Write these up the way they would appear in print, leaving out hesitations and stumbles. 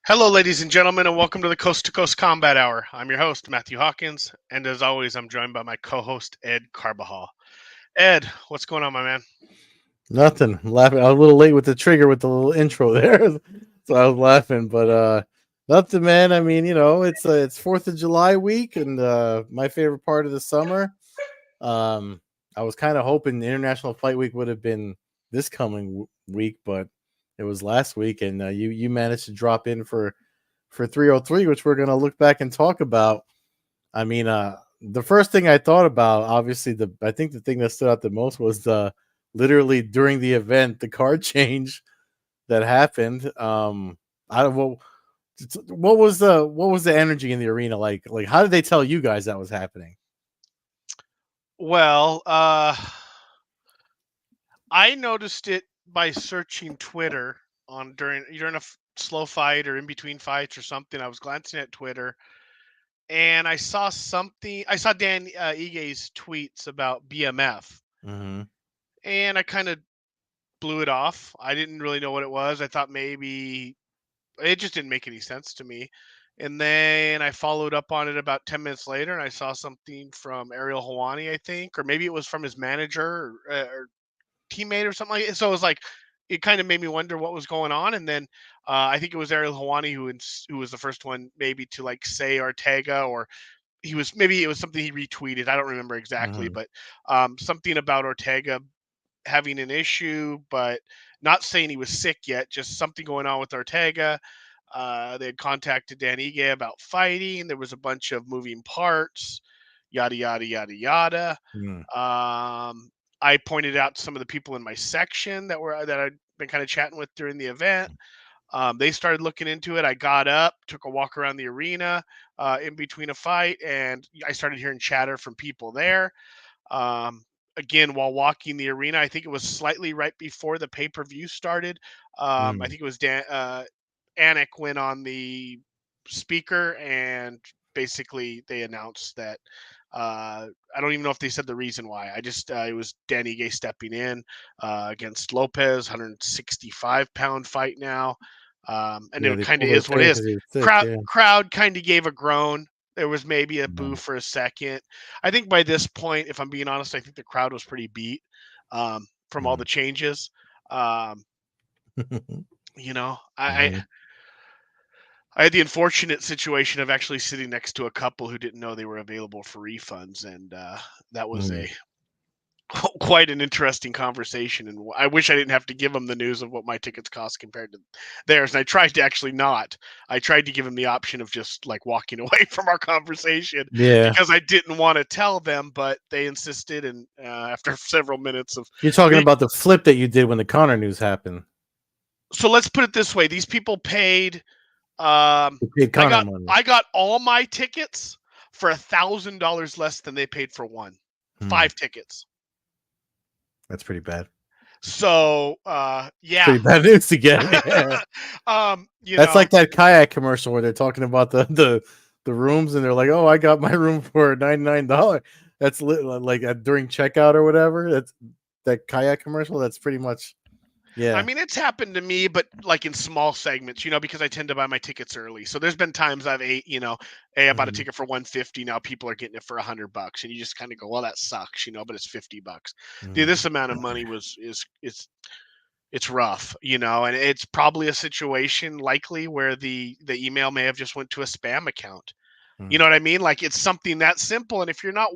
Hello, ladies and gentlemen, and welcome to the Coast-to-Coast Combat Hour. I'm your host, Matthew Hawkins, and as always, I'm joined by my co-host, Ed Carbajal. Ed, what's going on, my man? Nothing. I'm laughing. I was a little late with the trigger with the little intro there, so I was laughing. But nothing, man. I mean, it's 4th of July week, and my favorite part of the summer. Um, I was kind of hoping the International Fight Week would have been this coming week, but it was last week, and you managed to drop in for 303, which we're gonna look back and talk about. I mean, the first thing I thought about, obviously, I think the thing that stood out the most was the literally during the event, the card change that happened. I don't what was the energy in the arena like? Like, how did they tell you guys that was happening? Well, I noticed it by searching Twitter on during a slow fight or in between fights or something. I was glancing at Twitter and I saw something. I saw Dan Ige's tweets about BMF, Mm-hmm. and I kind of blew it off. I didn't really know what it was. I thought maybe it just didn't make any sense to me. And then I followed up on it about 10 minutes later and I saw something from Ariel Hawani, I think, or maybe it was from his manager or teammate or something like that. So it was like, it kind of made me wonder what was going on. And then I think it was Ariel Hawani who was the first one maybe to like say Ortega, or maybe it was something he retweeted. I don't remember exactly, Mm-hmm. but something about Ortega having an issue, but not saying he was sick yet, just something going on with Ortega. They had contacted Dan Ige about fighting. There was a bunch of moving parts, yada, yada, yada, yada. I pointed out to some of the people in my section that I'd been kind of chatting with during the event. They started looking into it. I got up, took a walk around the arena in between a fight, and I started hearing chatter from people there. Um, Again, while walking the arena, I think it was slightly right before the pay per view started. I Mm-hmm. think it was Anik went on the speaker, and basically they announced that. I don't even know if they said the reason why. I just it was Danny Gay stepping in against Lopez, 165-pound fight now, and Yeah, it they kind of pulled is what it Ortega is. because he was sick. Crowd Yeah. crowd kind of gave a groan. There was maybe a boo Mhm. for a second. I think by this point, if I'm being honest, I think the crowd was pretty beat from all the changes. Um, you know, Mhm. I had the unfortunate situation of actually sitting next to a couple who didn't know they were available for refunds, and that was Mhm. a quite an interesting conversation. And I wish I didn't have to give them the news of what my tickets cost compared to theirs. And I tried to actually not. I tried to give them the option of just like walking away from our conversation Yeah. because I didn't want to tell them, but they insisted. And after several minutes of You're talking the, about the flip that you did when the Connor news happened. so let's put it this way: these people paid. Um, You paid I Connor got money. I got all my tickets for $1,000 less than they paid for one. Hmm. 5 tickets. That's pretty bad. So It's yeah. pretty bad news to get. Yeah. You That's know, like that kayak commercial where they're talking about the rooms and they're like, "Oh, I got my room for $99." That's like during checkout or whatever. That's that kayak commercial. That's pretty much I yeah. mean, it's happened to me, but like in small segments, because I tend to buy my tickets early. So there's been times I've hey, I bought a Mhm. ticket for 150. Now people are getting it for $100, and you just kind of go, well, that sucks, but it's $50. Dude, Mhm. this amount of money it's rough, and it's probably a situation likely where the email may have just went to a spam account. You know Mhm. what I mean? Like it's something that simple, and if you're not,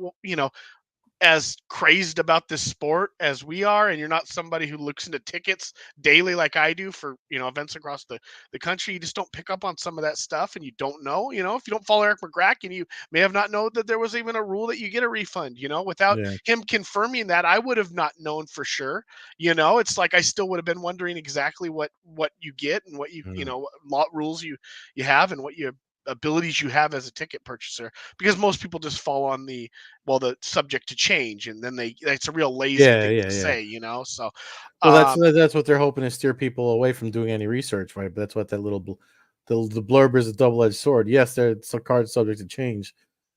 as crazed about this sport as we are, and you're not somebody who looks into tickets daily like I do for events across the country, you just don't pick up on some of that stuff, and you don't know. If you don't follow Eric McGracken, you may have not known that there was even a rule that you get a refund. Without Yeah. him confirming that, I would have not known for sure. It's like I still would have been wondering exactly what you get and what Mhm. what lot rules you have and what you abilities you have as a ticket purchaser, because most people just fall on the subject to change, and then it's a real lazy Yeah. thing Yeah. to Yeah. say. So Well, that's um that's what they're hoping to steer people away from doing any research, right? But that's what that the blurb is a double edged sword. Yes, it's a card subject to change,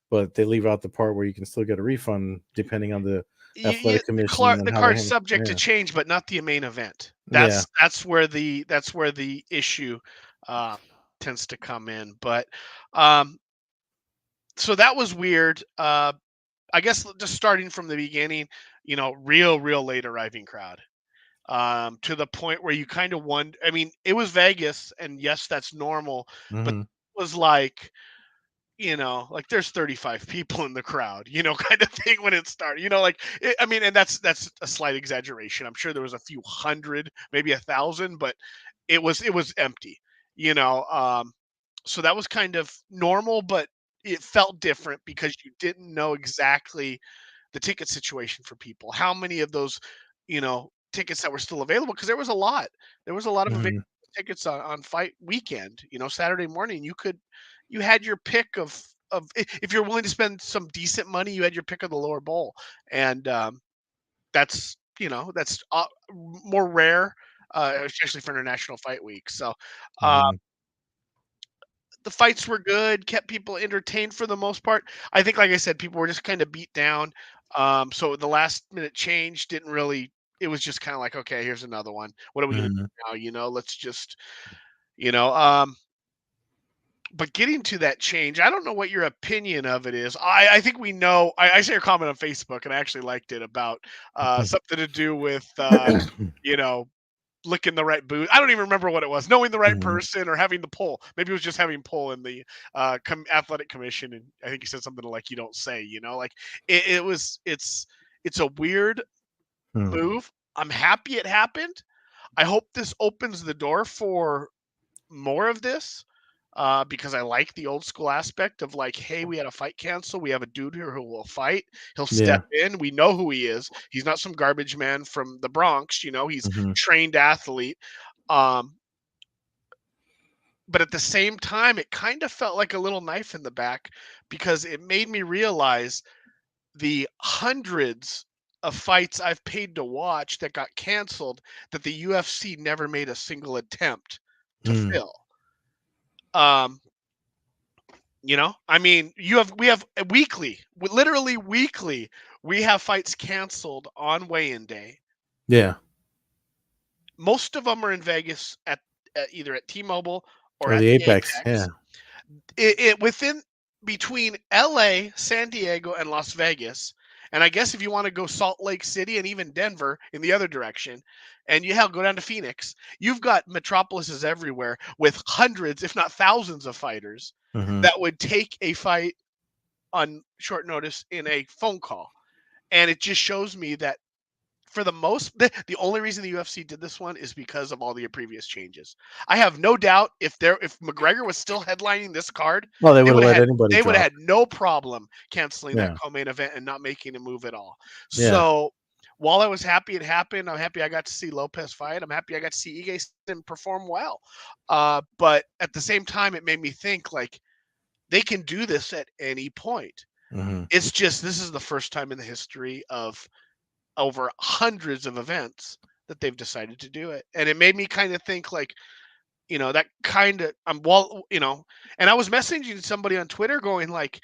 but they leave out the part where you can still get a refund depending on the athletic commission and the how they card's handle. subject to Yeah, change, but not the main event. yeah. That's where the issue uh tends to come in. But um, so that was weird. I guess just starting from the beginning, real late arriving crowd. To the point where you kind of wonder. I mean, it was Vegas, and yes, that's normal, but Hmm. it was like, like there's 35 people in the crowd, kind of thing when it started. I mean, and that's a slight exaggeration. I'm sure there was a few hundred, maybe 1,000, but it was empty. You know, so that was kind of normal, but it felt different because you didn't know exactly the ticket situation for people. How many of those, tickets that were still available? Because there was a lot. There was a lot of available Hmm. tickets on fight weekend. Saturday morning, you had your pick of if you're willing to spend some decent money, you had your pick of the lower bowl, and that's more rare, especially for International Fight Week. So. Uh, Hmm. the fights were good, kept people entertained for the most part. I think, like I said, people were just kind of beat down. So the last minute change didn't really. It was just kind of like, okay, here's another one. What are we gonna Hmm. do now? Let's just, you know. Um, but getting to that change, I don't know what your opinion of it is. I think we know. I saw your comment on Facebook, and I actually liked it about something to do with you know licking the right boot. I don't even remember what it was. Knowing the right Hmm. person or having the pull. Maybe it was just having pull in the athletic commission. And I think he said something like, "You don't say." Like it's a weird move. I'm happy it happened. I hope this opens the door for more of this. Because I like the old school aspect of like, hey, we had a fight cancel. We have a dude here who will fight. He'll step Yeah. in. We know who he is. He's not some garbage man from the Bronx. He's Hmm. trained athlete. Um, but at the same time, it kind of felt like a little knife in the back because it made me realize the hundreds of fights I've paid to watch that got canceled that the UFC never made a single attempt to Hmm. fill. Um, I mean, we have weekly, literally weekly, we have fights canceled on weigh-in day. Yeah. Most of them are in Vegas at either at T-Mobile or Or at the the Apex. Yeah. Apex. It within between LA, San Diego, and Las Vegas. And I guess if you want to go Salt Lake City and even Denver in the other direction, and go down to Phoenix, you've got metropolises everywhere with hundreds, if not thousands, of fighters Hmm. that would take a fight on short notice in a phone call. And it just shows me that for the only reason the UFC did this one is because of all the previous changes. I have no doubt if McGregor was still headlining this card, Well, they they would have would have let had anybody they would have drop. had no problem canceling that Yeah. co-main event and not making a move at all. Yeah. So while I was happy it happened, I'm happy I got to see Lopez fight. I'm happy I got to see Ige perform well. But at the same time, it made me think like they can do this at any point. Hmm. It's just this is the first time in the history of over hundreds of events that they've decided to do it. And it made me kind of think like, that kind of and I was messaging somebody on Twitter going like,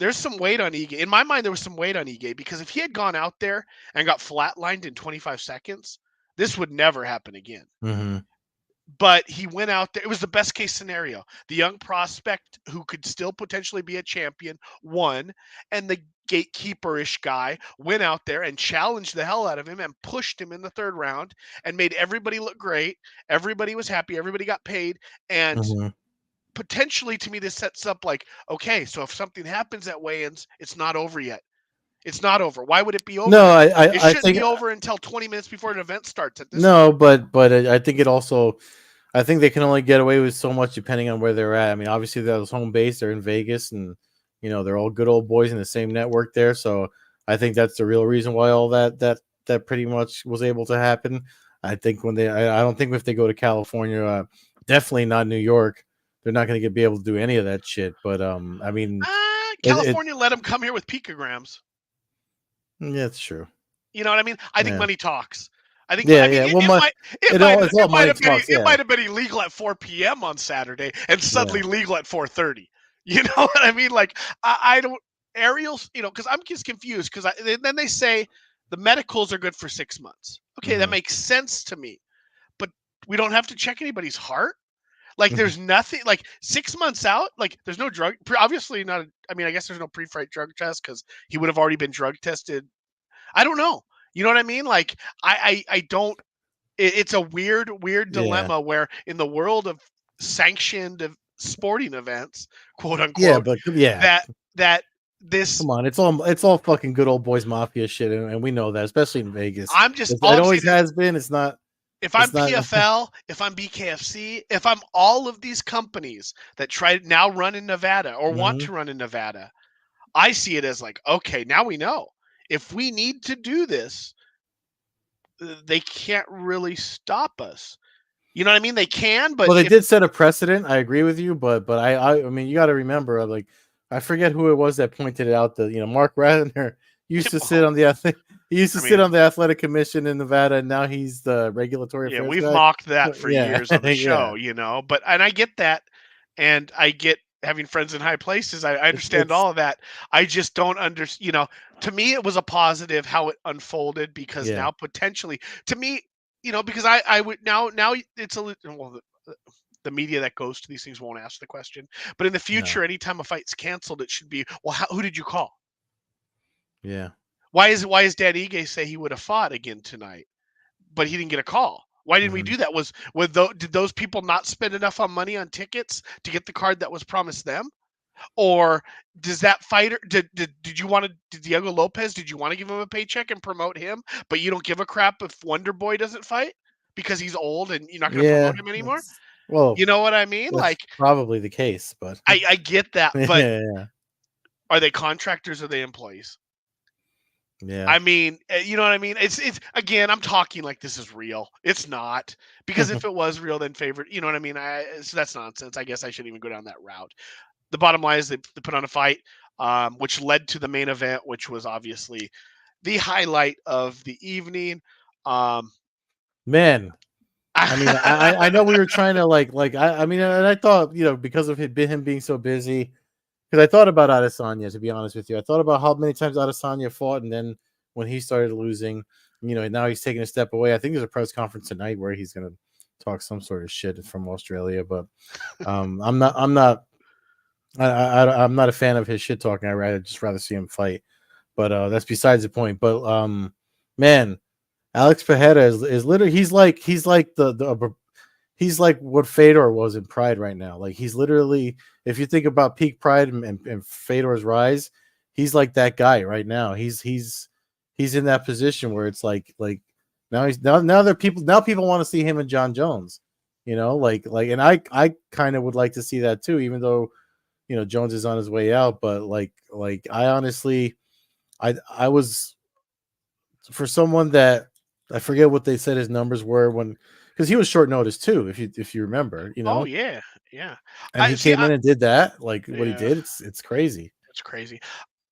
there's some weight on Ige. In my mind, there was some weight on Ige because if he had gone out there and got flatlined in 25 seconds, this would never happen again. Hmm. But he went out there. It was the best case scenario. The young prospect who could still potentially be a champion won, and the gatekeeper-ish guy went out there and challenged the hell out of him and pushed him in the third round and made everybody look great. Everybody was happy. Everybody got paid. And Hmm. potentially to me, this sets up like, okay, so if something happens at weigh-ins, it's not over yet. It's not over. Why would it be over No, then? I, It I, I shouldn't think be over until 20 minutes before an event starts at this no, point. but I think it also, I think they can only get away with so much depending on where they're at. I mean, obviously they're home base, they're in Vegas, and they're all good old boys in the same network there. So I think that's the real reason why all that pretty much was able to happen. I think I don't think if they go to California, definitely not New York, they're not going to be able to do any of that shit. But I mean, it California let him come here with picograms. yeah, it's true. You know what I mean? I think Yeah, money talks. I think yeah, I mean yeah. Well, it might it might it's all it might money have been talks. Yeah, illegal at 4 p.m. on Saturday and yeah. suddenly legal at 4:30. You know what I mean? Like I don't aerials, because I'm just confused because then they say the medicals are good for 6 months. Okay, that Hmm. makes sense to me, but we don't have to check anybody's heart. Like there's nothing like 6 months out. Like there's no drug. Obviously not. I mean, I guess there's no pre-fight drug test because he would have already been drug tested. I don't know. You know what I mean? Like I don't. It's a weird Yeah. dilemma where in the world of sanctioned sporting events, quote Yeah, unquote, but yeah, that that this come on, it's all fucking good old boys mafia shit, and we know that, especially in Vegas. I'm just It all I'm always saying is has been. It's not. if It's I'm not. PFL, if I'm BKFC, if I'm all of these companies that try now run in Nevada or want Mhm. to run in Nevada, I see it as like, okay, now we know. If we need to do this, they can't really stop us. You know what I mean? They can, but Well, they if did set a precedent. I agree with you, but I mean, you got to remember, like, I forget who it was that pointed it out. That Mark Radner used to sit well, on the he used to I sit mean, on the athletic commission in Nevada, and now he's the regulatory yeah, affairs we've guy. mocked that for Yeah, years on the yeah. show, but and I get that, and I get having friends in high places. I understand It's all of that. I just don't understand. To me, it was a positive how it unfolded because yeah, now potentially, to me, because I would now it's well. The media that goes to these things won't ask the question, but in the no, future, anytime a fight's canceled, it should be, well, who did you call? yeah. Why is Dan Ige say he would have fought again tonight? But he didn't get a call. Why didn't we Hmm. do that? Did those people not spend enough on money on tickets to get the card that was promised them? Or does that fighter did you want to did Diego Lopez, did you want to give him a paycheck and promote him, but you don't give a crap if Wonder Boy doesn't fight because he's old and you're not going to Yeah, promote him anymore? that's well, You know what I mean? that's Like probably the case, but I get that, but yeah, are they contractors or are they employees? yeah. I mean, you know what I mean? It's again, I'm talking like this is real. It's not because if it was real, then favorite. You know what I mean? So that's nonsense. I guess I shouldn't even go down that route. The bottom line is they put on a fight, which led to the main event, which was obviously the highlight of the evening. Um, Man, I mean, I know we were trying to I mean, and I thought because of him being so busy, because I thought about Adesanya, to be honest with you. I thought about how many times Adesanya fought, and then when he started losing, now he's taking a step away. I think there's a press conference tonight where he's going to talk some sort of shit from Australia, but I'm not a fan of his shit talking. I'd just rather see him fight. But that's besides the point. But man, Alex Pereira is literally he's like he's like what Fedor was in Pride right now. Like he's literally, if you think about peak Pride and Fedor's rise, he's like that guy right now. He's in that position where it's like now there people want to see him and John Jones. And I kind of would like to see that too, even though Jones is on his way out. But I honestly, I was, for someone that, I forget what they said his numbers were, when because he was short notice too, if you remember, oh yeah, yeah. and I he see. came in and did that, like what he Yeah, did. It's crazy. it's crazy.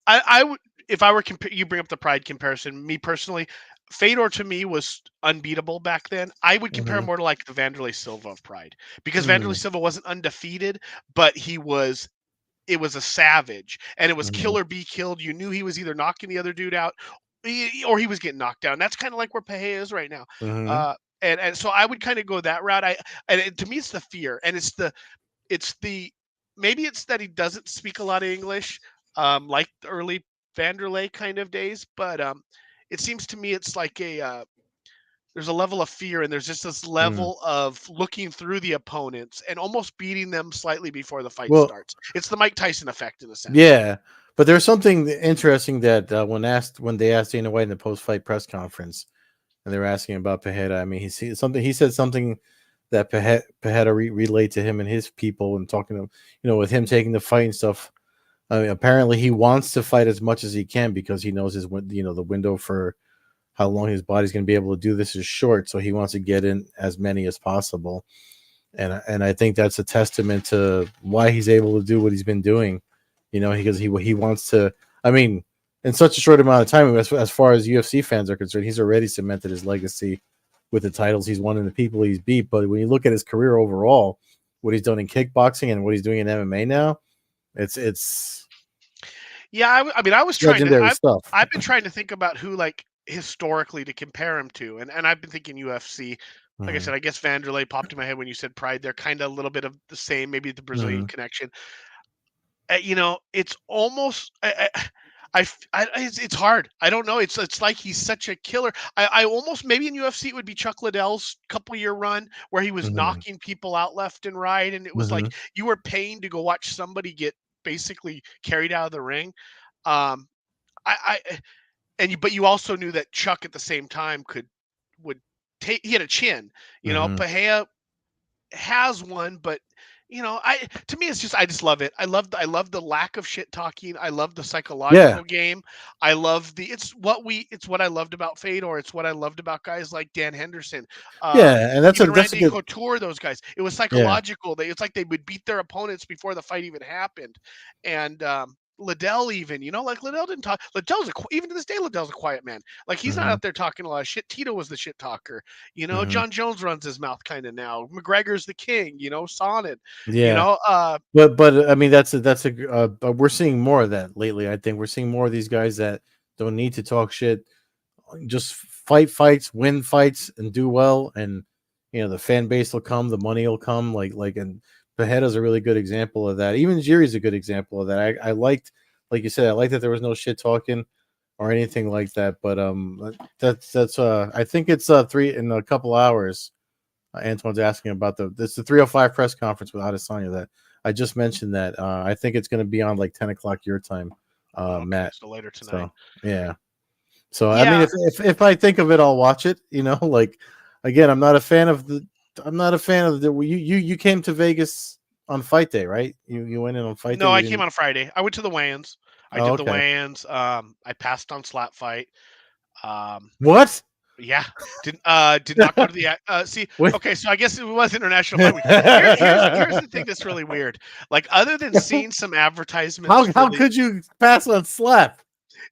I would if I were you bring up the Pride comparison. Me personally, Fedor to me was unbeatable back then. I would compare him Hmm. more to like the Vanderlei Silva of Pride because Vanderlei Hmm. Silva wasn't undefeated, but it was a savage and it was kill Hmm. or be killed. You knew he was either knocking the other dude out or he was getting knocked down. That's kind of like where Peje is right now. Hmm. Uh, and so I would kind of go that route. To me it's the fear and it's the maybe it's that he doesn't speak a lot of English, like the early Vanderlei kind of days. But it seems to me it's like there's a level of fear and there's just this Hmm. level of looking through the opponents and almost beating them slightly before the fight Well, starts. It's the Mike Tyson effect in a sense. yeah, but there's something interesting that when they asked Dana White in the post fight press conference, and they were asking about Pajeda. I mean, he said something that Pajeda relayed to him and his people, and talking to with him taking the fight and stuff. I mean, apparently he wants to fight as much as he can because he knows the window for how long his body's going to be able to do this is short. So he wants to get in as many as possible, and I think that's a testament to why he's able to do what he's been doing. Because he wants to. I mean, in such a short amount of time, as far as UFC fans are concerned, he's already cemented his legacy with the titles he's won and the people he's beat. But when you look at his career overall, what he's done in kickboxing and what he's doing in MMA now, it's Yeah, I mean, I was trying to. legendary stuff. I've been trying to think about who like historically to compare him to, and I've been thinking UFC. Like I Mhm. said, I guess Vanderlei popped in my head when you said Pride. They're kind of a little bit of the same, maybe the Brazilian Mhm. connection. It's almost it's hard. I don't know. It's like he's such a killer. I almost maybe in UFC it would be Chuck Liddell's couple year run where he was Mhm. knocking people out left and right, and it was like Mhm. you were paying to go watch somebody get basically carried out of the ring. Um, I but you also knew that Chuck at the same time would take. He had a chin. Mhm. Pahea has one, but I to me it's just I just love it. I love the lack of shit talking. I love the Yeah. psychological game. I love the it's what I loved about Fedor. It's what I loved about guys like Dan Henderson. Yeah, and Even that's a Randy good. Couture, those guys. It was Yeah. psychological. It's like they would beat their opponents before the fight even happened. And Liddell even, like Liddell didn't talk. Even to this day, Liddell's a quiet man. Like he's not Mhm. out there talking a lot of shit. Tito was the shit talker. Mhm. John Jones runs his mouth kind of now. McGregor's the king. Sonnet. You Yeah. know, But I mean we're seeing more of that lately. I think we're seeing more of these guys that don't need to talk shit, just fight fights, win fights, and do well, and the fan base will come, the money will come. And Pajeda's a really good example of that. Even Jiri's a good example of that. I liked, like you said, I liked that there was no shit talking or anything like that. But that's I think it's three in a couple hours. Antoine's asking about it's the 3:05 press conference with Adesanya that I just mentioned that. I think it's going to be on like 10 o'clock your time, okay, Matt. so later tonight. So yeah. So I mean, Yeah, if I think of it, I'll watch it. Like again, I'm not a fan of the. I'm not a fan of the. You came to Vegas on fight day, right? You went in on fight day. no, You I came didn't. on Friday. I went to the weigh-ins. I Oh, did the okay. weigh-ins. I passed on slap fight. Um, What? Yeah. Did not go to the see, Wait. okay, so I guess it was International Fight Week. Here's the thing that's really weird. Like other than seeing some advertisements for how the could you pass on slap?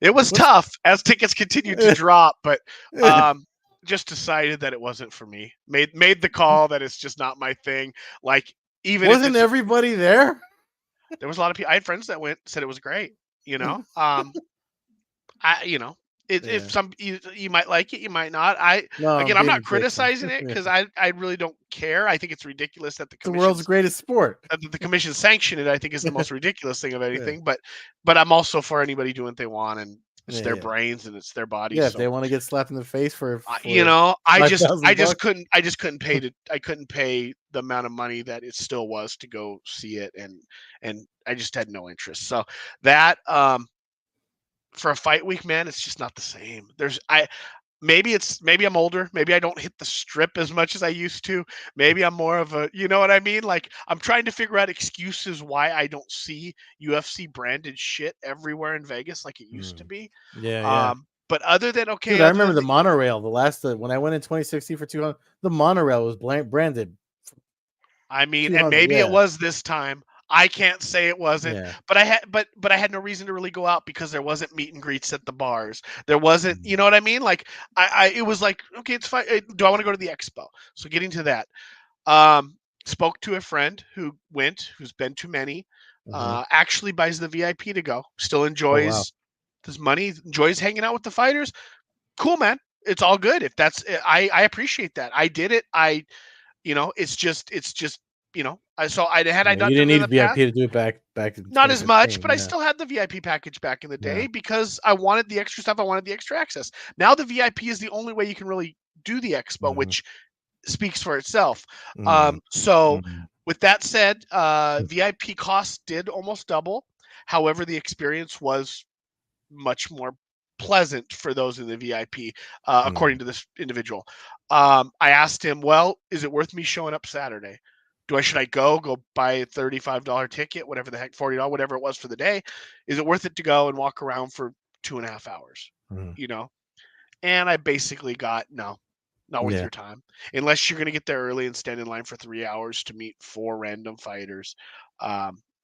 it was What's tough as tickets continued to drop, but just decided that it wasn't for me. Made the call that it's just not my thing. Like even if wasn't it's everybody there? there was a lot of people I had friends that went said it was great, you know. I if Yeah. some you might like it, you might not. I No, I'm again, I'm being not a dick. criticizing it Yeah. because I really don't care. I think it's ridiculous that It's the world's greatest sport. the commission sanctioned it. I think is the most ridiculous thing of Yeah. anything. But I'm also for anybody doing what they want, and it's Yeah. their Yeah. brains and it's their bodies. Yeah. If they So want to get slapped in the face for you for know, I five just I thousand just bucks. couldn't I couldn't pay the amount of money that it still was to go see it, and I just had no interest. So that for a fight week, man, it's just not the same. Maybe I'm older. Maybe I don't hit the strip as much as I used to. Maybe I'm more of a, you know what I mean? Like I'm trying to figure out excuses why I don't see UFC branded shit everywhere in Vegas like it used to Mm. be. Yeah. Yeah. But other than Dude, okay, I other remember than the monorail. The last when I went in 2016 for 200, the monorail was branded I mean, and 200. maybe it Yeah. was this time. I can't say it wasn't, Yeah. but I had no reason to really go out because there wasn't meet and greets at the bars. There wasn't, you Mm. know what I mean? Like it was like, okay, it's fine. Do I want to go to the expo? So getting to that, Um, spoke to a friend who went, who's been to many. Mm-hmm. Actually buys the VIP to go. Still Oh wow. enjoys his money, enjoys hanging out with the fighters. Cool, man. It's all good. If that's, I appreciate that. I did it. It's just, had I Yeah, you not done didn't it in need the VIP past, to do it back in not as much, 2015. but I Yeah. still had the VIP package back in the Yeah. day because I wanted the extra stuff. I wanted the extra access. Now the VIP is the only way you can really do the expo, Mm-hmm. which speaks for itself. Mm-hmm. So Mm-hmm. with that said, VIP costs did almost double. However, the experience was much more pleasant for those in the VIP, according to this individual. I asked him, "Well, is it worth me showing up Saturday? Should I go buy a $35 ticket, whatever the heck, $40, whatever it was for the day? Is it worth it to go and walk around for 2.5 hours? Mm-hmm. You know?" And I basically got no, not worth Yeah. your time unless you're going to get there early and stand in line for 3 hours to meet four random fighters.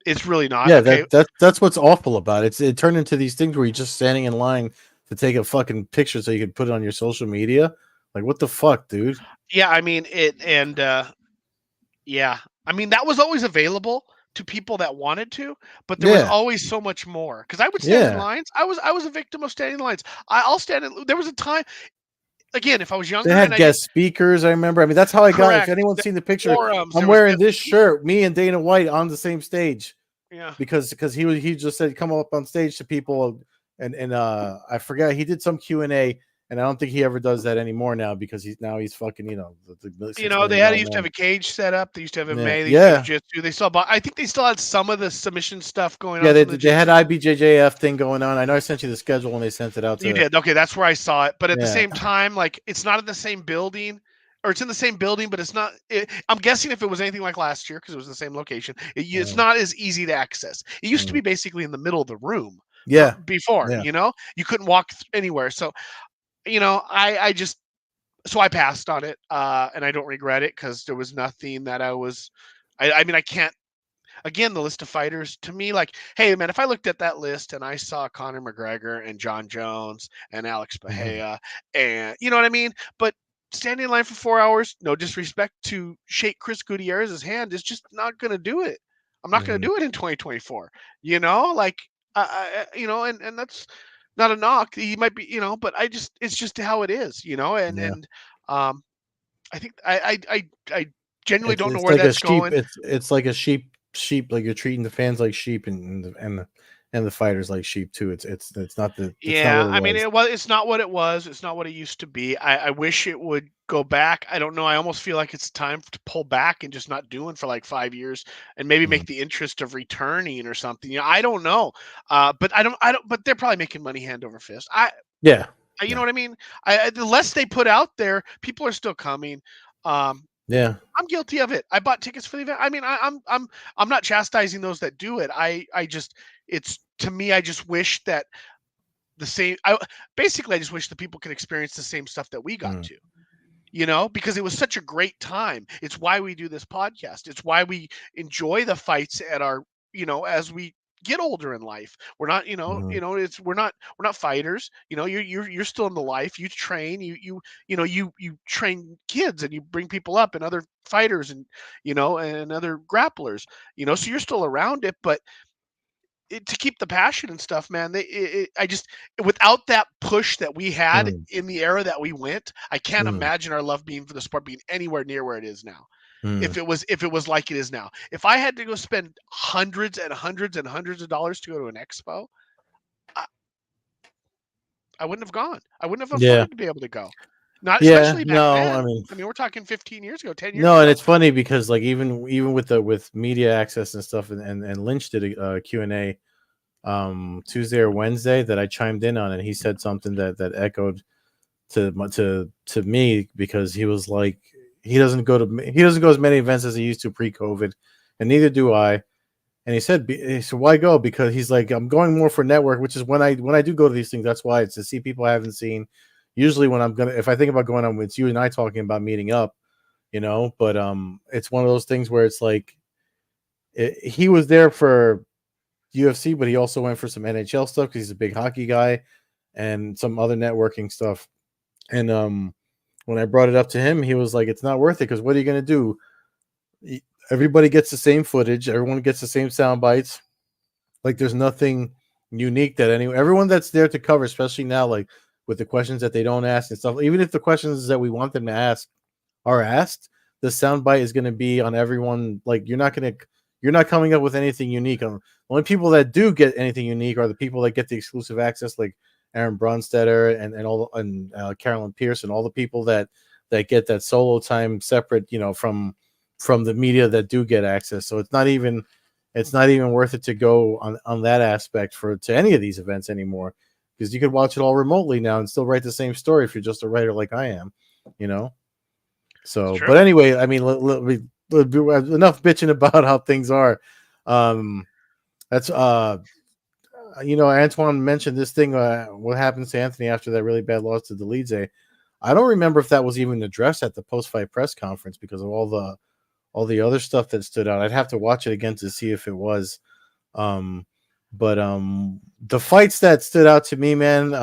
It's really not Yeah, okay. that's what's awful about it. It turned into these things where you're just standing in line to take a fucking picture so you can put it on your social media. Like, what the fuck, dude? Yeah, I mean it, and yeah, I mean that was always available to people that wanted to, but there was Yeah, always so much more because I would stand in yeah. lines. I was a victim of standing in lines. I'll stand in. There was a time. again, if I was They younger and had I didn't guest speakers. I remember. I mean, that's how I got. If correct anyone's the seen the picture, forums, I'm there was wearing guest this speakers. shirt. Me and Dana White on the same stage Yeah. because he just said come up on stage to people and I forgot he did some Q&A, and I don't think he ever does that anymore now because he's fucking the You $6 know, they million had dollar used to have man. a cage set up. They used to have Yeah, MMA. They used to have yeah, jiu-jitsu. They still bought. I think they still had some of the submission stuff going yeah. on They from the they had jiu-jitsu. IBJJF thing going on. I know I sent you the schedule when they sent it out You to. did. Okay, that's where I saw it. But at the Yeah, same time, like it's not in the same building, or it's in the same building, but it's not. I'm guessing if it was anything like last year, because it was the same location, it's um, not as easy to access. It used to mm, be basically in the middle of the room yeah, before. yeah. You couldn't walk anywhere. So I just so I passed on it, and I don't regret it because there was nothing that I was. I mean, I can't again, the list of fighters to me, like, hey, man, if I looked at that list and I saw Conor McGregor and John Jones and Alex Mhm, Bahia, and you know what I mean? But standing in line for 4 hours, no disrespect to shake Chris Gutierrez's hand, is just not going to do it. I'm not going to mhm, do it in 2024. Like, and that's not a knock. He might be, but it's just how it is, yeah. um, I think I genuinely don't know It's where like a that's sheep. going. It's like a sheep. Like you're treating the fans like sheep, and the fighters like sheep too. It's not what Yeah, it I mean, was. it's not what it was. It's not what it used to be. I wish it would go back. I don't know. I almost feel like it's time to pull back and just not doing for like 5 years, and maybe Mhm. make the interest of returning or something. I don't know. But But they're probably making money hand over fist. Yeah, You know yeah, what I mean? The less they put out there, people are still coming. Um, yeah. I'm guilty of it. I bought tickets for the event. I mean, I'm not chastising those that do it. I just it's to me. I just wish that the same I basically I just wish the people could experience the same stuff that we got Mm, to, because it was such a great time. It's why we do this podcast. It's why we enjoy the fights at our, as we get older in life. We're not, mhm, it's we're not fighters. You're still in the life. You train, you train kids and you bring people up and other fighters and other grapplers, so you're still around it, but to keep the passion and stuff, man. I just without that push that we had mm, in the era that we went, I can't mm, imagine our love being for the sport being anywhere near where it is now. mm. If it was like it is now, if I had to go spend hundreds and hundreds and hundreds of dollars to go to an expo, I, I wouldn't have gone. I wouldn't have Yeah, afforded to be able to go. Not yeah. especially back No, I then. mean, I mean, we're talking 15 years ago, 10 years no, and ago. it's funny because like even with media access and stuff, and Lynch did a Q&A Tuesday or Wednesday that I chimed in on, and he said something that echoed to me because he was like he doesn't go as many events as he used to pre-COVID, and neither do I. And he said, why go? Because he's like, I'm going more for network, which is when I do go to these things, that's why it's to see people I haven't seen. Usually when if I think about going on, it's you and I talking about meeting up, But it's one of those things where it's like he was there for UFC, but he also went for some NHL stuff because he's a big hockey guy and some other networking stuff. And when I brought it up to him, he was like, "It's not worth it because what are you going to do? Everybody gets the same footage, everyone gets the same sound bites. Like there's nothing unique that everyone that's there to cover, especially now, like with the questions that they don't ask and stuff. Even if the questions that we want them to ask are asked, the soundbite is going to be on everyone. Like you're not coming up with anything unique. The only people that do get anything unique are the people that get the exclusive access, like Aaron Bronstetter and Carolyn Pierce and all the people that get that solo time separate, from the media that do get access. So it's not even worth it to go on that aspect to any of these events anymore because you could watch it all remotely now and still write the same story if you're just a writer like I am, you know. It's So, but true. anyway, I mean, enough bitching about how things are. Um, that's Antoine mentioned this thing. What happens to Anthony after that really bad loss to the Leeds? I don't remember if that was even addressed at the post-fight press conference because of all the other stuff that stood out. I'd have to watch it again to see if it was. Um, but the fights that stood out to me, man,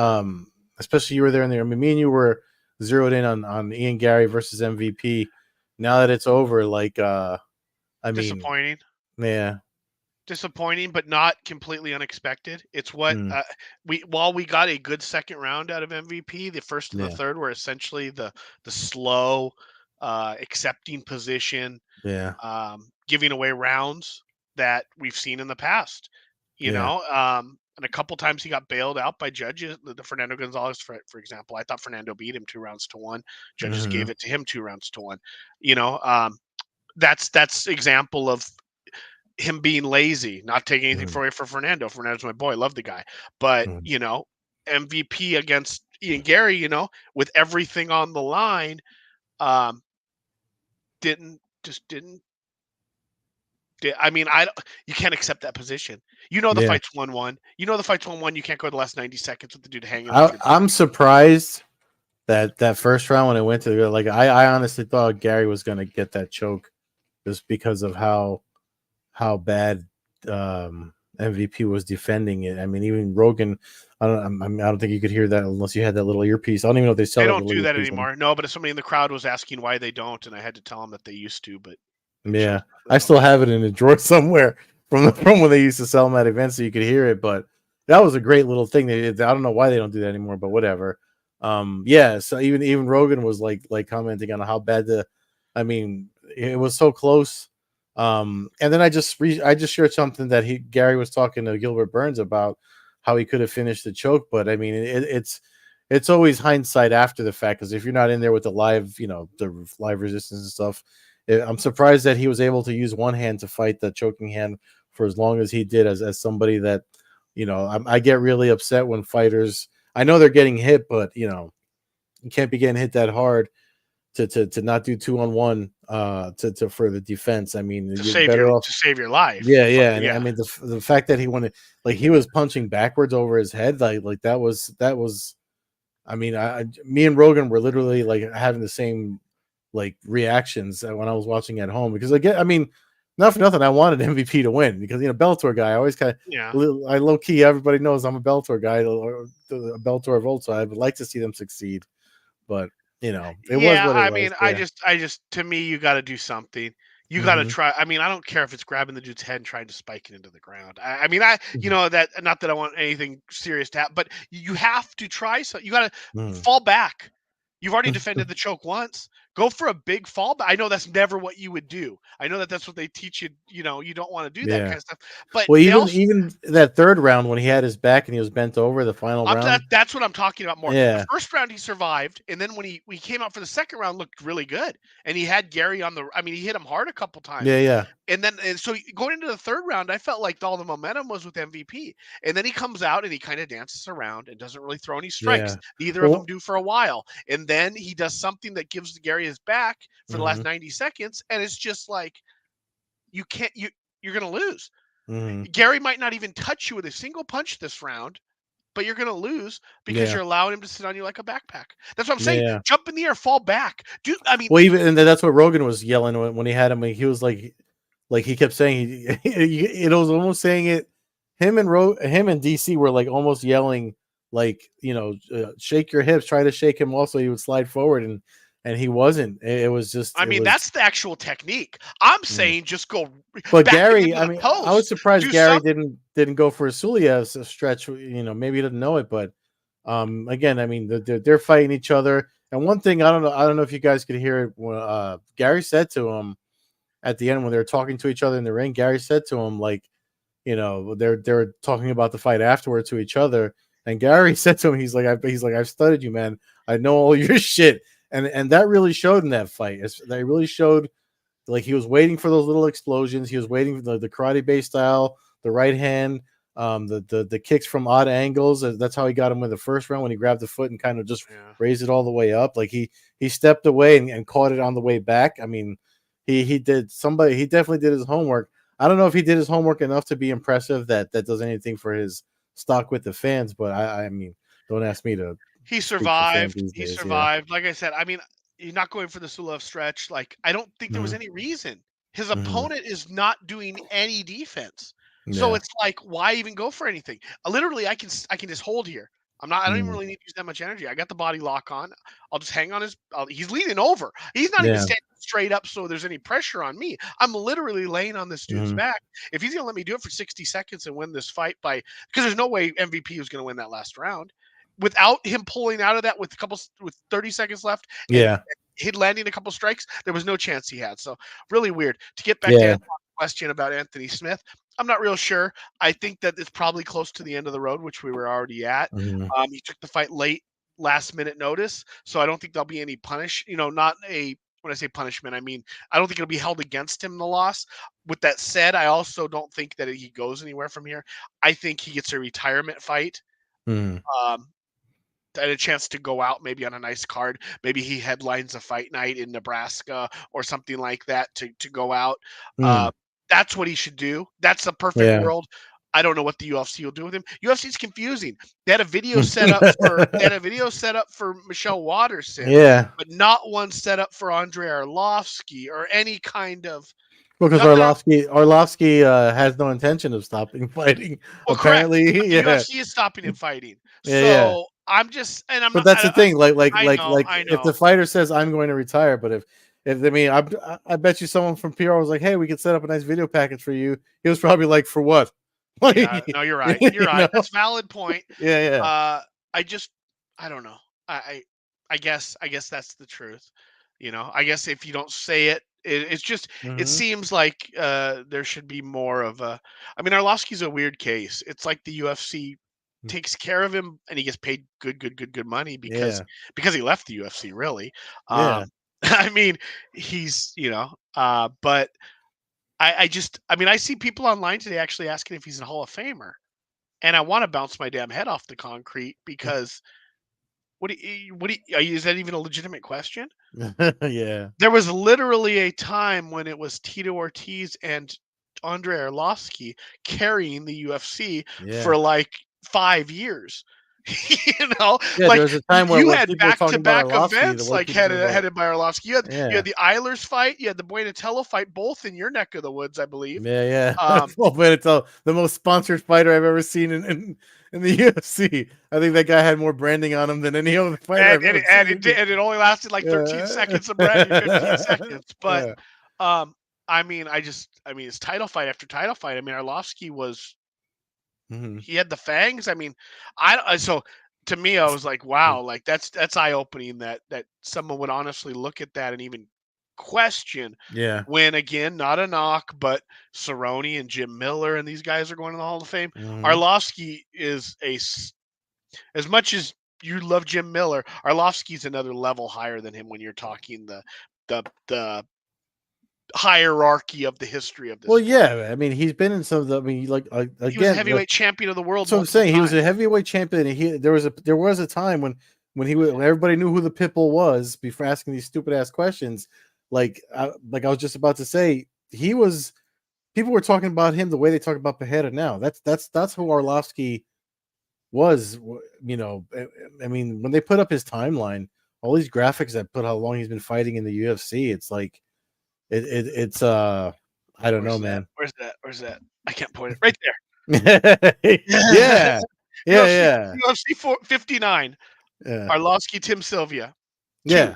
especially you were there in there. I mean, me and you were zeroed in on Ian Gary versus MVP. Now that it's over, like, I mean, Disappointing. yeah, disappointing, but not completely unexpected. It's what Mm, while we got a good second round out of MVP, the first and the yeah, third were essentially the slow, accepting position, yeah, giving away rounds that we've seen in the past. yeah. And a couple times he got bailed out by judges. The Fernando Gonzalez, for example, I thought Fernando beat him 2 rounds to 1. Judges Hmm. gave it to him 2 rounds to 1. You know, that's example of him being lazy, not taking anything Hmm. away for Fernando. Fernando's my boy, love the guy, but Hmm. MVP against Ian Gary, with everything on the line, um, didn't just didn't I mean, you can't accept that position. The Yeah, fight's 1-1. The fight's 1-1. You can't go the last 90 seconds with the dude hanging off your back. I'm surprised that first round when it went to like I honestly thought Gary was gonna get that choke just because of how bad MVP was defending it. I mean, even Rogan, I don't think you could hear that unless you had that little earpiece. I don't even know if they sell They that don't little do that earpiece. anymore. No, but if somebody in the crowd was asking why they don't, and I had to tell them that they used to, but Yeah, shows they I don't. still have it in a drawer somewhere from when they used to sell them at events, so you could hear it. But that was a great little thing. They did. I don't know why they don't do that anymore, but whatever. Yeah. So even Rogan was like commenting on how bad the, I mean, it was so close. And then I just shared something that Gary was talking to Gilbert Burns about how he could have finished the choke, but I mean it's always hindsight after the fact because if you're not in there with the live, the live resistance and stuff, I'm surprised that he was able to use one hand to fight the choking hand for as long as he did. As somebody that, I get really upset when fighters. I know they're getting hit, but you can't be getting hit that hard to not do 2-on-1 to for the defense. I mean, to you're save your better off. to save your life. Yeah, yeah, and I Yeah, mean the fact that he wanted like he was punching backwards over his head like that was. I mean, me and Rogan were literally like having the same like reactions when I was watching at home because I mean, not for nothing, I wanted MVP to win because Bellator guy. I always yeah. I low key everybody knows I'm a Bellator guy or a Bellator Volt, so I would like to see them succeed, but it was Yeah, what it I was. mean, Yeah. I just, to me, you got to do something. You got to Hmm. try. I mean, I don't care if it's grabbing the dude's head and trying to spike it into the ground. I mean, Hmm. that not that I want anything serious to happen, but you have to try. So you got to Hmm. fall back. You've already defended the choke once. Go for a big fall back. I know that's never what you would do. I know that that's what they teach you. You don't want to do that Yeah. kind of stuff. But Well, they also even that third round when he had his back and he was bent over, the final round. That's what I'm talking about more. The Yeah. first round he survived, and then when we came out for the second round, looked really good, and he had Gary on the. I mean, he hit him hard a couple times, Yeah. Yeah. and so going into the third round, I felt like all the momentum was with MVP, and then he comes out and he kind of dances around and doesn't really throw any strikes. Yeah. Neither of them Well. do for a while, and then he does something that gives Gary his back for the last Hmm. 90 seconds, and it's just like you can't you're gonna lose. Hmm. Gary might not even touch you with a single punch this round, but you're going to lose because Yeah. you're allowing him to sit on you like a backpack. That's what I'm saying. Yeah. Jump in the air, fall back. I mean, Well, even and that's what Rogan was yelling when he had him. He was like he kept saying it was almost saying it. Him and DC were like almost yelling like shake your hips, try to shake him. Also, he would slide forward and he wasn't. It was just I it mean, was. that's the actual technique. I'm Mm. saying just go But back him Gary, into I the mean, I was post. surprised Do Gary something. didn't go for a Suliev stretch. Maybe he didn't know it, but again, I mean, they're fighting each other. And one thing I don't know if you guys could hear it. When, Gary said to him at the end when they were talking to each other in the ring. Gary said to him like, they're talking about the fight afterward to each other, and Gary said to him, he's like, I've studied you, man. I know all your shit, and that really showed in that fight. That really showed like he was waiting for those little explosions. He was waiting for the karate base style, the right hand, the kicks from odd angles. That's how he got him in the first round when he grabbed the foot and kind of just Yeah. raised it all the way up. Like he stepped away and caught it on the way back. I mean, he definitely did his homework. I don't know if he did his homework enough to be impressive that does anything for his stock with the fans, but I mean, don't ask me to He speak for fans survived. these He days. Yeah. survived. Like I said, I mean, you're not going for the Sulev stretch. Like, I don't think there was Hmm. any reason. His Hmm. opponent is not doing any defense. So Yeah. it's like, why even go for anything? Literally, I can just hold here. I don't even Mm. really need to use that much energy. I got the body lock on. I'll just hang on he's leaning over. He's not even Yeah. standing straight up so there's any pressure on me. I'm literally laying on this dude's Mhm. back. If he's gonna let me do it for 60 seconds and win this fight by because there's no way MVP was gonna win that last round. Without him pulling out of that with 30 seconds left and Yeah. hit landing a couple strikes, there was no chance he had. So really weird. To get back to Yeah. Anton's question about Anthony Smith, I'm not real sure. I think that it's probably close to the end of the road, which we were already at. Mhm. He took the fight late, last minute notice, so I don't think there'll be any punish. Not a when I say punishment, I mean I don't think it'll be held against him in the loss. With that said, I also don't think that he goes anywhere from here. I think he gets a retirement fight. Mhm. Um, and a chance to go out maybe on a nice card. Maybe he headlines a fight night in Nebraska or something like that to go out. Uh, Mhm. that's what he should do. That's a perfect Yeah. world. I don't know what the UFC will do with him. UFC is confusing. They had a video set up for Michelle Waterson, Yeah. but not one set up for Andrei Arlovsky or any kind of Well, because nothing. Arlovsky has no intention of stopping fighting. Well, correct, but Apparently, the yeah, UFC is stopping him fighting. yeah, yeah. So I'm just, and I'm But not. that's the thing. I know, I If the know. fighter says I'm going to retire, but if I mean, I bet you someone from PR was like, hey, we could set up a nice video package for you. He was probably like, for what? Like, Yeah, no, you're right. You're you right. know? That's valid point. Yeah, yeah. Uh, I just, I don't know. I guess that's the truth. I guess if you don't say it, it's just, it Hmm. seems like there should be more of a. I mean, Arlovsky's a weird case. It's like the UFC takes care of him and he gets paid good money Yeah, because he left the UFC really. yeah. I mean, but I mean, I see people online today actually asking if he's a Hall of Famer, and I want to bounce my damn head off the concrete because is that even a legitimate question? Yeah, There was literally a time when it was Tito Ortiz and Andrei Arlovsky carrying the UFC yeah, for like 5 years. you know, yeah. There like was a time you where had people were back to talking about back Arlovsky the events way like people do about. headed by Arlovsky. You had Yeah, the Eilers fight, you had the Buenatello fight, both in your neck of the woods, I believe. yeah, yeah. Um, Well, but it's the most sponsored fighter I've ever seen in the UFC. I think that guy had more branding on him than any other fighter and I've and ever it, and seen. it did, and it only lasted like 13 Yeah. seconds of branding, 15 seconds. But Yeah. um, I mean, it's title fight after title fight. I mean, Arlovsky was Mhm. he had the fangs. I mean, so to me, I was like, wow, like that's eye opening that someone would honestly look at that and even question Yeah. when again, not a knock, but Cerrone and Jim Miller and these guys are going to the Hall of Fame. Mhm. Arlovsky is as much as you love Jim Miller, Arlovsky's another level higher than him when you're talking the hierarchy of the history of this Well, sport. yeah. I mean, he's been in some of the. I mean, like He was a again, heavyweight champion of the world that's what I'm multiple saying. He was a times. heavyweight champion. And there was a time when everybody knew who the Pitbull was before asking these stupid ass questions. Like I was just about to say, he was. People were talking about him the way they talk about Pajeda now. That's who Arlovsky was. I mean, when they put up his timeline, all these graphics that put how long he's been fighting in the UFC, it's like it's I don't know, Where's that? man. Where's that? Where's that? I can't point it right there. Yeah, yeah, UFC yeah, UFC 59. yeah, Arlovsky, Tim Sylvia, two. yeah,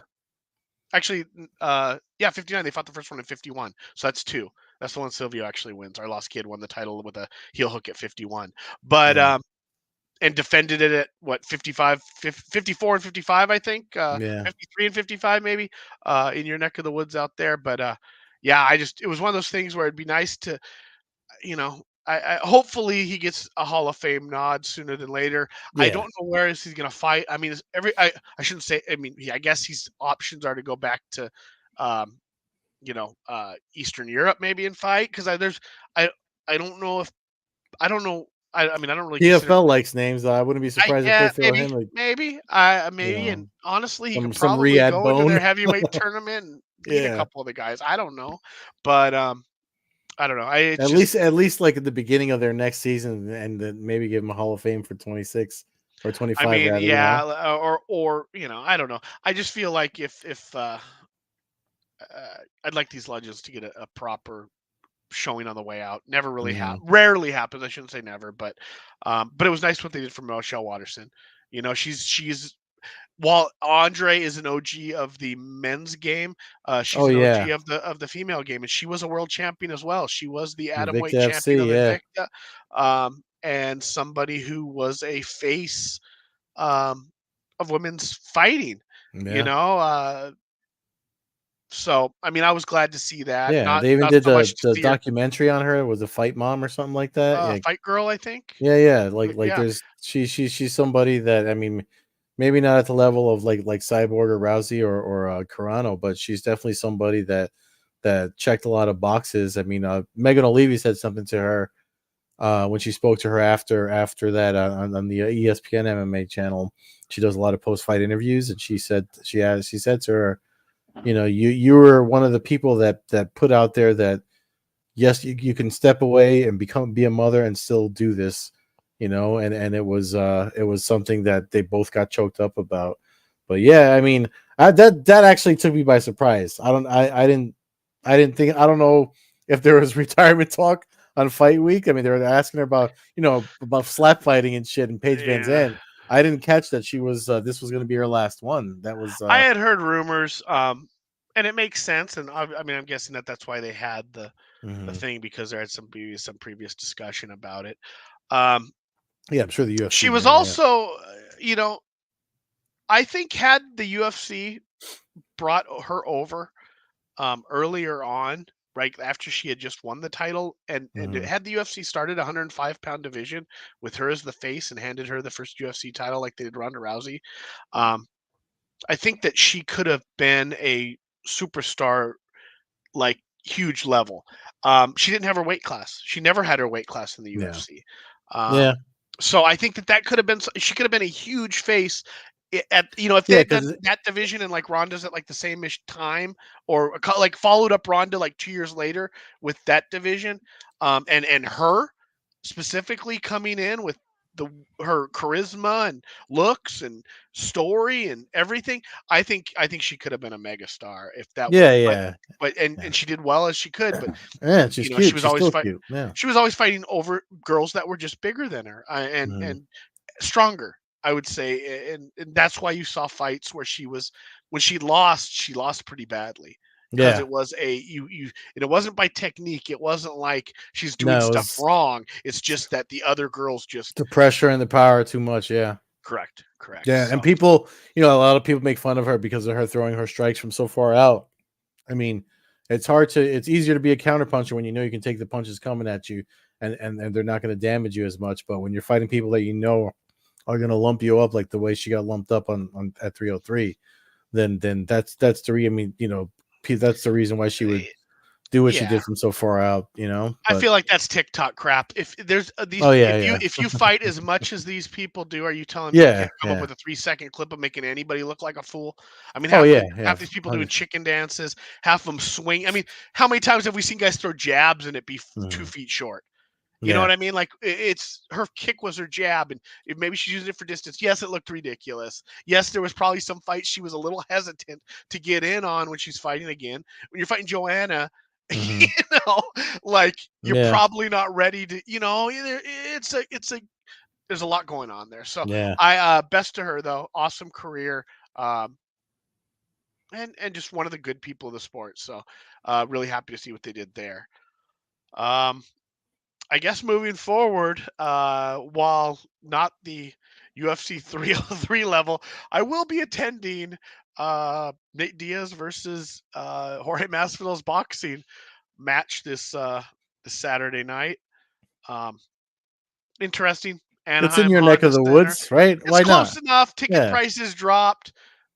Actually, yeah, 59. They fought the first one in 51, so that's two. That's the one Sylvia actually wins. Arlovsky had won the title with a heel hook at 51, but yeah, and defended it at what 55, 54 and 55, I think, yeah, 53 and 55 maybe, in your neck of the woods out there. But yeah, it was one of those things where it'd be nice to I hopefully he gets a Hall of Fame nod sooner than later. I yeah, don't know where else he's gonna fight. I mean, I shouldn't say. I mean, I guess his options are to go back to, um, Eastern Europe maybe and fight because I I don't know if I don't know. I mean, I don't really consider. PFL likes names. I wouldn't be surprised if they Yeah, throw him, like, maybe, and honestly, he could some probably Riyadh go into their bone. heavyweight tournament and beat a Yeah, couple of the guys. I don't know, but I don't know. It's at just least like at the beginning of their next season, and then maybe give him a Hall of Fame for 26 or I 25 mean, rather. yeah, or I don't know. I just feel like if I'd like these legends to get a proper showing on the way out. Never really Mhm. rarely happens. I shouldn't say never, but it was nice what they did for Michelle Watterson. She's while Andre is an OG of the men's game, she's Oh an OG yeah, of the female game, and she was a world champion as well. She was the atomweight Invicta champion of FC, yeah, Invicta, and somebody who was a face of women's fighting. You yeah, know, so I mean, I was glad to see that. yeah. Not They even not did so much to the see her documentary on her. Was a Fight Mom or something like that? Yeah, fight girl, I think. yeah, yeah. Like Yeah, there's she's somebody that I mean, maybe not at the level of like Cyborg or Rousey or Carano, but she's definitely somebody that checked a lot of boxes. I mean, Megan O'Leary said something to her when she spoke to her after that on the ESPN MMA channel. She does a lot of post fight interviews, and she said to her, you know, you were one of the people that put out there that yes, you can step away and be a mother and still do this, you know, and it was something that they both got choked up about. But yeah, I mean, that actually took me by surprise. I didn't think I don't know if there was retirement talk on fight week. I mean, they were asking her about, you know, about slap fighting and shit and Paige Van yeah. Zandt. I didn't catch that she was this was going to be her last one. That was I had heard rumors, and it makes sense. And I mean, I'm guessing that that's why they had the mhm. thing because there had some previous discussion about it. Um, Yeah, I'm sure the she UFC was knew. Yeah. also, you know, I think had the UFC brought her over earlier on, right after she had just won the title, and it Mhm. had the UFC started a 105-pound division with her as the face and handed her the first UFC title like they did Ronda Rousey. Um, I think that she could have been a superstar like huge level. She didn't have her weight class. She never had her weight class in the Yeah. UFC. Yeah. So I think that that could have been she could have been a huge face at if they Yeah, had done because that division and like Ronda's at like the same ish time or like followed up Ronda like 2 years later with that division, and her specifically coming in with the her charisma and looks and story and everything. I think she could have been a mega star if that would yeah, have yeah, but yeah. and she did well as she could, but Yeah, she's she cute. was She's always still cute. Yeah. she was always fighting over girls that were just bigger than her, Mhm. and stronger, I would say, and that's why you saw fights where she was when she lost pretty badly because Yeah. it was a you and it wasn't by technique. It wasn't like she's doing No, it stuff was wrong. It's just that the other girls just the pressure and the power too much. Yeah. correct. Yeah. And So people, you know, a lot of people make fun of her because of her throwing her strikes from so far out. I mean, it's easier to be a counterpuncher when you know you can take the punches coming at you and they're not going to damage you as much. But when you're fighting people that you know are going to lump you up like the way she got lumped up on at 303, then that's the I mean, you know, that's the reason why she would eh, do what she yeah, did from so far out, you know. I But feel like that's TikTok crap. If there's oh these, yeah, yeah, if you fight as much as these people do, are you telling me you yeah, can't come up yeah. with a 3-second clip of making anybody look like a fool? I mean, Oh yeah, yeah. half these people doing 100. chicken dances, half of them swing. I mean, how many times have we seen guys throw jabs and it be 2 feet short? You know Yeah. what I mean? Like it's her kick was her jab, and if maybe she's using it for distance. Yes, it looked ridiculous. Yes, there was probably some fights she was a little hesitant to get in on when she's fighting again. When you're fighting Joanna, you Hmm. know, like you're Yeah. probably not ready to. It's a there's a lot going on there. So Yeah. I best to her though, awesome career. Um, and just one of the good people of the sport. So really happy to see what they did there. Um, I guess moving forward, while not the UFC 303 level, I will be attending Nate Diaz versus Jorge Masvidal's boxing match this Saturday night. Um, Interesting. It's in Anaheim your neck Honda of the Center. woods, right? It's Why close not? enough. Ticket Yeah. prices dropped.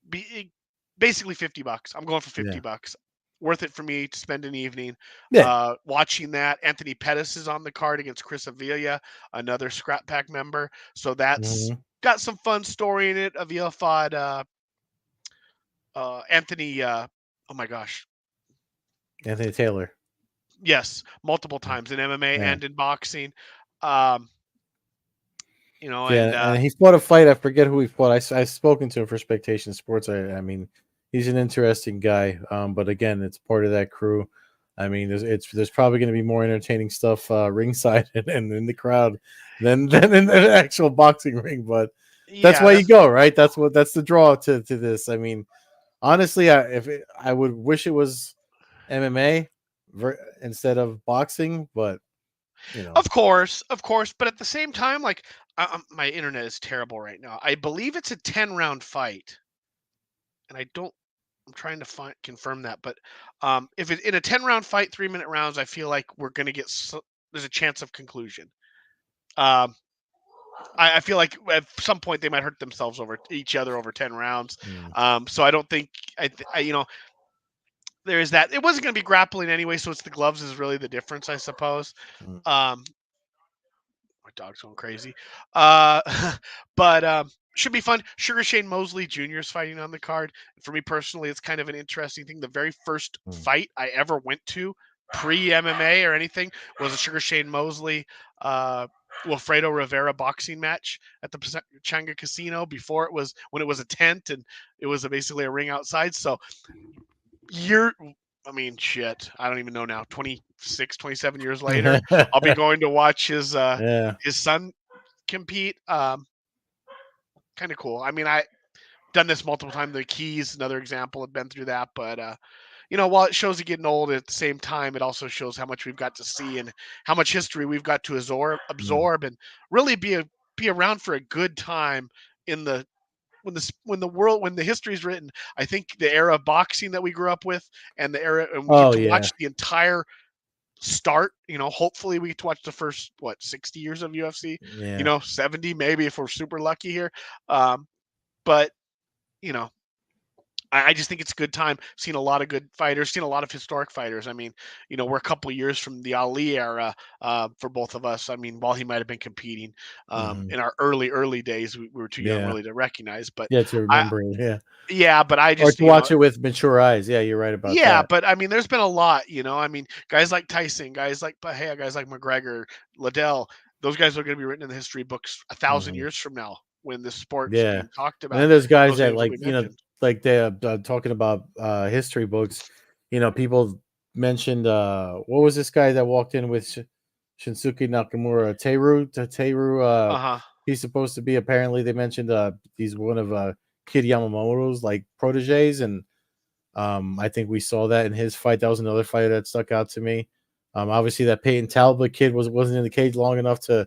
Be, Basically $50. I'm going for Yeah. $50. Worth it for me to spend an evening Yeah. watching that. Anthony Pettis is on the card against Chris Avila, another Scrap Pack member. So that's Hmm. got some fun story in it. Avila fought Anthony. Oh my gosh, Anthony Taylor. yes, multiple Yeah. times in MMA Yeah. and in boxing. Um, and Yeah, and he fought a fight. I forget who he fought. I've spoken to him for Spectation Sports. I mean, he's an interesting guy. But again, it's part of that crew. I mean, there's probably going to be more entertaining stuff ringside and in the crowd than in the actual boxing ring. But that's Yeah, why you that's go, right? That's the draw to this. I mean, honestly, I would wish it was MMA instead of boxing, but you know, of course. But at the same time, like my internet is terrible right now. I believe it's a 10 round fight, and I don't. I'm trying to find confirm that, but if it's in a 10 round fight, 3 minute rounds, I feel like we're gonna get there's a chance of conclusion. Um, I feel like at some point they might hurt themselves over each other over 10 rounds. mm, So I don't think you know, there is that. It wasn't going to be grappling anyway, so it's the gloves is really the difference, I suppose. mm, Um, my dog's going crazy. Uh, but should be fun. Sugar Shane Mosley Jr. is fighting on the card. For me personally, it's kind of an interesting thing. The very first mm. fight I ever went to pre MMA or anything was a Sugar Shane Mosley Wilfredo Rivera boxing match at the Changa Casino before it was when it was a tent and it was basically a ring outside. So year I mean shit, I don't even know now. 26, 27 years later, I'll be going to watch Yeah. his son compete. Kind of cool. I mean, I done this multiple times. The Keys, another example, have been through that. But you know, while it shows you getting old, at the same time, it also shows how much we've got to see and how much history we've got to Mm. absorb, and really be around for a good time in the when the history is written. I think the era of boxing that we grew up with, and the era, and we get Oh to yeah, watch the entire start. You know, hopefully we get to watch the first 60 years of UFC. You yeah. know, 70 maybe if we're super lucky here. Um, but you know, I just think it's a good time. Seen a lot of good fighters, seen a lot of historic fighters. I mean, you know, we're a couple years from the Ali era for both of us. I mean, while he might have been competing Hmm. in our early days, we were too young Yeah. really to recognize. But Yeah, to I, remember it. Yeah. yeah, but I Or just, to you know, watch it with mature eyes. Yeah, you're right about yeah, that. but I mean, there's been a lot, you know. I mean, guys like Tyson, guys like Bahia, guys like McGregor, Liddell, those guys are going to be written in the history books 1,000 Hmm. years from now when this sport's Yeah. being talked And then about. there's guys Those that names will like, be mentioned. like they're talking about history books. People mentioned what was this guy that walked in with Shinsuke Nakamura, Teru Uh huh. he's supposed to be, apparently they mentioned he's one of Kid Yamamoto's like proteges, and I think we saw that in his fight. That was another fight that stuck out to me. Obviously that Peyton Talbot kid wasn't in the cage long enough to,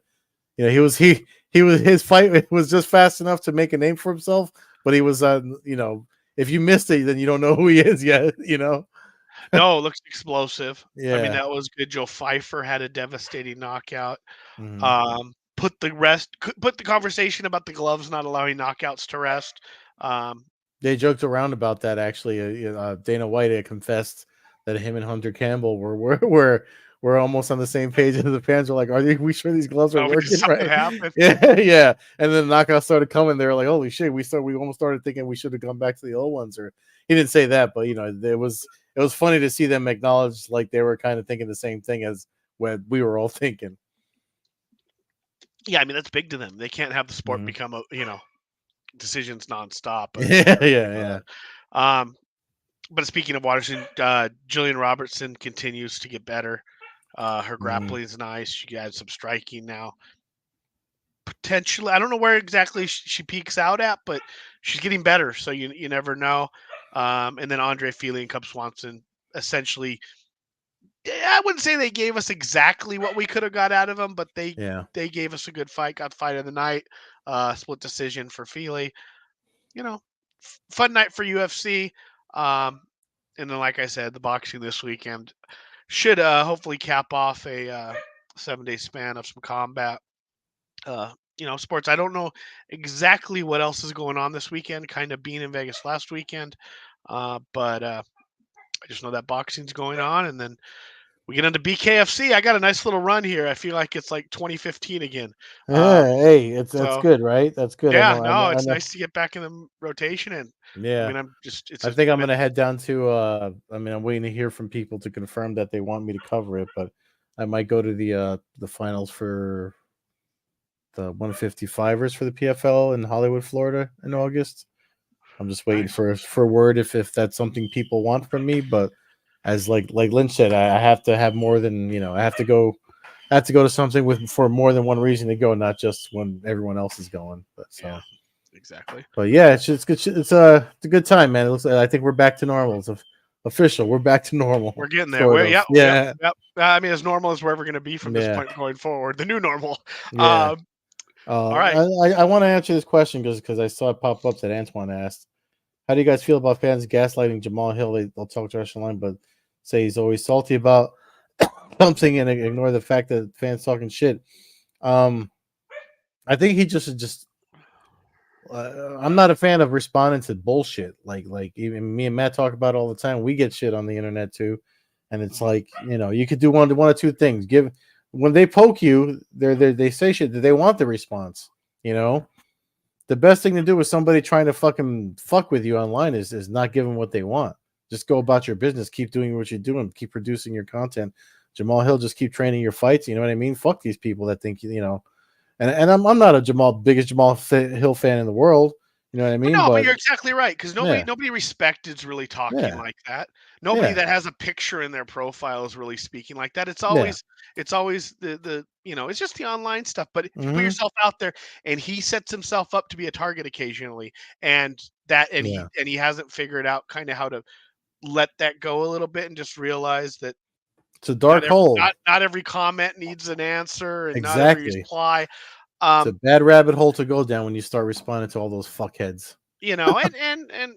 he was, his fight was just fast enough to make a name for himself, but he was if you missed it, then you don't know who he is yet. No, it looks explosive. I mean, Yeah. that was good. Joe Pfeiffer had a devastating knockout. Hmm. Put the conversation about the gloves not allowing knockouts to rest. Um, They joked around about that actually. Dana White had confessed that him and Hunter Campbell were almost on the same page, and the fans were like, we sure these gloves are did working something right?" happen? Yeah, yeah. And then the knockouts started coming. They were like, "Holy shit!" We almost started thinking we should have gone back to the old ones. Or he didn't say that, but it was funny to see them acknowledge like they were kind of thinking the same thing as what we were all thinking. Yeah, I mean that's big to them. They can't have the sport Mhm. become decisions nonstop. Yeah, yeah, yeah. Um, but speaking of Watterson, Jillian Robertson continues to get better. Her Mhm. grappling is nice. She has some striking now. Potentially, I don't know where exactly she peaks out at, but she's getting better. So you never know. And then Andre Feely and Cub Swanson essentially, I wouldn't say they gave us exactly what we could have got out of them, but they Yeah. they gave us a good fight. Got fight of the night. Split decision for Feely. You know, fun night for UFC. Um, and then, like I said, the boxing this weekend should hopefully cap off a 7 day span of some combat. Sports. I don't know exactly what else is going on this weekend. Kind of being in Vegas last weekend, but I just know that boxing's going on, and then we get into BKFC. I got a nice little run here. I feel like it's like 2015 again. Yeah, hey, that's So good, right? That's good. I yeah, know, I no, know, I it's know. nice to get back in the rotation, and I Yeah. mean, I'm just it's I a think I'm been gonna head down to I'm waiting to hear from people to confirm that they want me to cover it, but I might go to the finals for the 155ers for the PFL in Hollywood, Florida in August. I'm just waiting nice. for word if that's something people want from me, but as like Lynch said, I have to have more than, I have to go to something with for more than one reason to go, not just when everyone else is going. But Yeah. so Exactly. But yeah, it's good. It's a good time, man. It looks like, I think we're back to normal. It's official. We're back to normal, We're getting there. sort We're of. yep, yep, Yeah, yep. I mean, as normal as we're ever going to be from this yeah, point going forward, the new normal. yeah. Um, all right. I want to answer this question because I saw it pop up that Antoine asked. How do you guys feel about fans gaslighting Jamal Hill? They'll talk to Russian line, but say he's always salty about something and ignore the fact that fans talking shit. Um, I think he just I'm not a fan of responding to bullshit. Like even me and Matt talk about it all the time. We get shit on the internet too, and it's like you could do one or two things. Give when they poke you, they say shit that they want the response. You know, the best thing to do with somebody trying to fucking fuck with you online is not give them what they want. Just go about your business. Keep doing what you're doing. Keep producing your content. Jamal Hill, just keep training your fights. You know what I mean? Fuck these people that think and I'm not a biggest Hill fan in the world. You know what I mean? No, but But you're exactly right because nobody yeah, nobody respected is really talking yeah, like that. Nobody yeah, that has a picture in their profile is really speaking like that. yeah. It's always the it's just the online stuff. But if you put Hmm. yourself out there and he sets himself up to be a target occasionally, and Yeah. he hasn't figured out kind of how to let that go a little bit and just realize that It's a dark hole. not every comment needs an answer and not every Exactly. reply. It's a Um, bad rabbit hole to go down when you start responding to all those fuckheads. and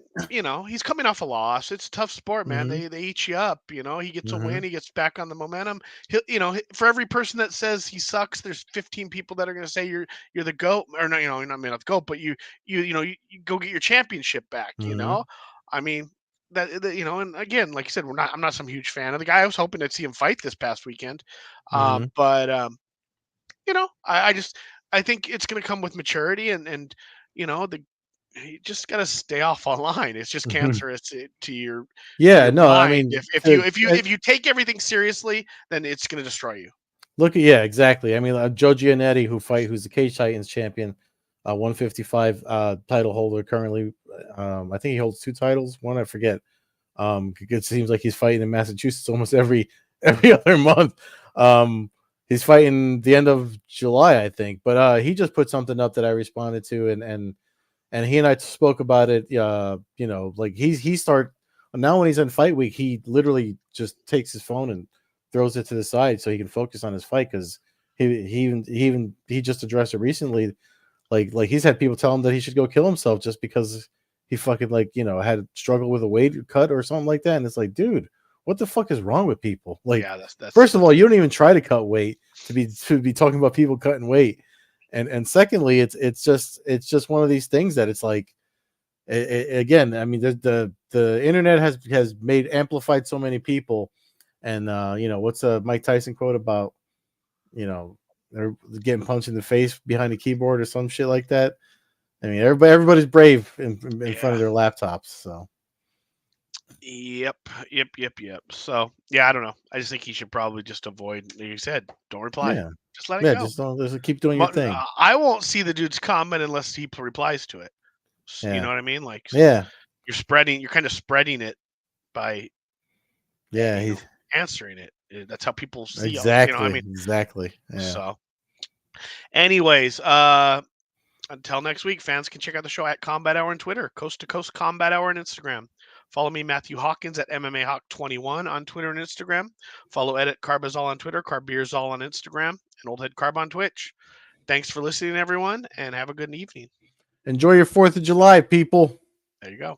he's coming off a loss. It's a tough sport, man. Hmm. They eat you up. He gets a Hmm. win, he gets back on the momentum. For every person that says he sucks, there's 15 people that are going to say you're the goat, or no, you're not maybe not the goat, but you go get your championship back. Hmm. I mean and again, like you said, I'm not some huge fan of the guy. I was hoping to see him fight this past weekend, Hmm. but I just I think it's going to come with maturity and the you just gotta stay off online. It's just cancerous to Yeah. your No. I mind. mean, If you take everything seriously, then it's gonna destroy you. look at yeah, exactly. I mean, Joe Giannetti, who's the Cage Titans champion, 155 title holder currently. I think he holds two titles. One I forget. It seems like he's fighting in Massachusetts almost every other month. He's fighting the end of July, I think. But he just put something up that I responded to, and he and I spoke about it. Like he start now when he's in fight week, he literally just takes his phone and throws it to the side so he can focus on his fight because he just addressed it recently. Like he's had people tell him that he should go kill himself just because he fucking had struggled with a weight cut or something like that. And it's like, dude, what the fuck is wrong with people? Like, Yeah, first of that's all, you don't even try to cut weight to be talking about people cutting weight, and secondly, it's just one of these things that it's like, again, I mean, the internet has made amplified so many people, and what's a Mike Tyson quote about they're getting punched in the face behind a keyboard or some shit like that. I mean, everybody's brave in front yeah. of their laptops. So Yep. Yep. So yeah, I don't know. I just think he should probably just avoid. Like you said, don't reply. yeah, Just let it yeah, go. just don't just keep doing your thing. I won't see the dude's comment unless he replies to it. You know Yeah, what I mean? Like yeah, you're kind of spreading it by yeah. you know He's answering it. That's how people see all. I mean, exactly. Yeah. so. Anyways, until next week, fans can check out the show at Combat Hour on Twitter, Coast to Coast Combat Hour on Instagram. Follow me, Matthew Hawkins, at MMA Hawk 21 on Twitter and Instagram. Follow Edit Carbazol on Twitter, Carbeerzol on Instagram, and Old Head Carb on Twitch. Thanks for listening, everyone, and have a good evening. Enjoy your 4th of July, people. There you go.